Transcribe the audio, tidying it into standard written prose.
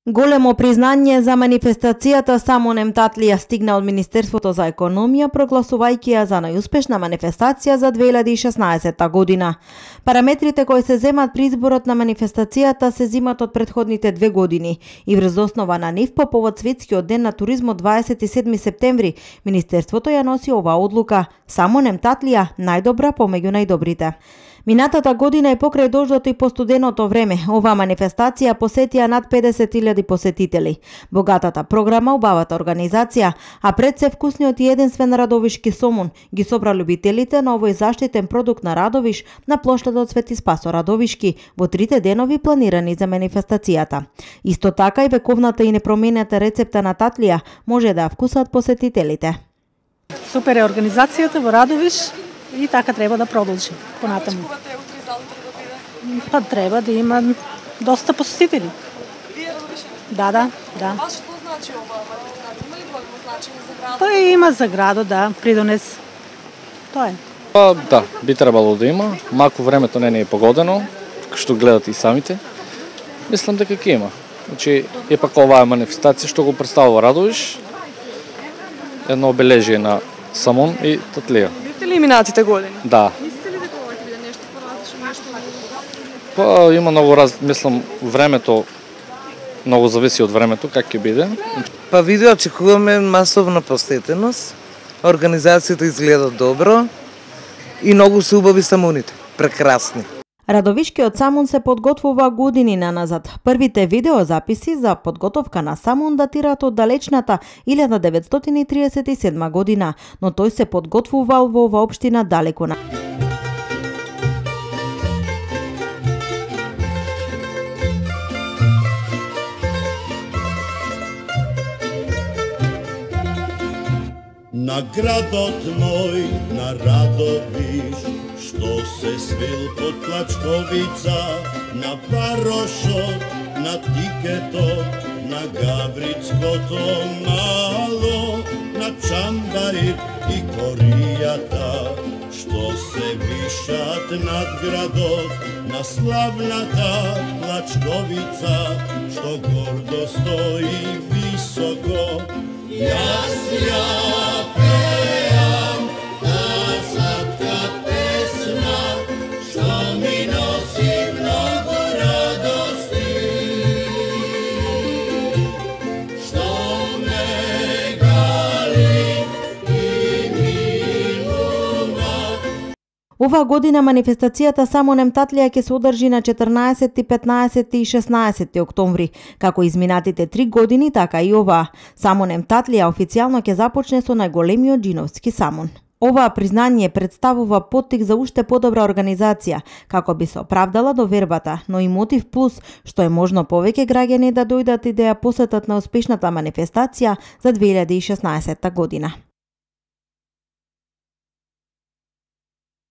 Големо признање за манифестацијата Самон Татлија стигна од Министерството за економија, прогласувајќи ја за најуспешна манифестација за 2016 година. Параметрите кои се земат при изборот на манифестацијата се земат од претходните 2 години и врз основа на нив по повод Светскиот ден на туризмот 27 септември, Министерството ја носи оваа одлука Самон Татлија најдобра помеѓу најдобрите. Минатата година и покрај дождот и постуденото време, оваа манифестација посетија над 50.000 посетители. Богатата програма, убавата организација, а пред се вкусниот и единствен радовишки сомун ги собра љубителите на овој заштитен продукт на Радовиш на плоштадот Свети Спасо Радовишки во 3 денови планирани за манифестацијата. Исто така и вековната и непроменета рецепта на Татлија може да ја вкусат посетителите. Супер е организацијата во Радовиш и така треба да продолжи понатаму. Па треба да има доста посетители. Да. А што значи ова манифестација? Има ли големо значење за градот? Тоа има за градот, да, придонес. Тоа е. Па да, би требало да има, маку времето не е погодено, што гледат и самите. Мислам дека ќе има. Значи, епак оваа манифестација што го представува Радовиш, едно обележие на Самон и Татлија. Бивте ли минатите години? Да. Мислите ли дека ова ќе биде нешто поразлично, нешто ново? Па има многу мислам, времето многу зависи од времето, как ќе биде. Па видео очекуваме масовна посетеност, организацијата изгледа добро и многу се убави самуните, прекрасни. Радовишкиот самун се подготвува години наназад. Првите видеозаписи за подготовка на самун датираат од далечната 1937 година, но тој се подготвувал во оваа општина далеку на На градот мој, на Радовиш, што се свил под Плачковица, на Варошот, на Тикетот, на Гаврицкото мало, на Чамбаир и Коријата, што се вишат над градот, на славната Плачковица, што гордо стои високо. Јас ја пеам сладка песна, што ми носи многу радости, што ме гали и милува. Оваа година манифестацијата Самон Татлија ќе се одржи на 14, 15 и 16 октомври. Како изминатите 3 години, така и оваа. Самон Татлија официјално ќе започне со најголемиот џиновски самун. Оваа признање представува поттик за уште подобра организација, како би се оправдала довербата, но и мотив плюс, што е можно повеќе граѓани да дојдат и да ја посетат на успешната манифестација за 2016 година.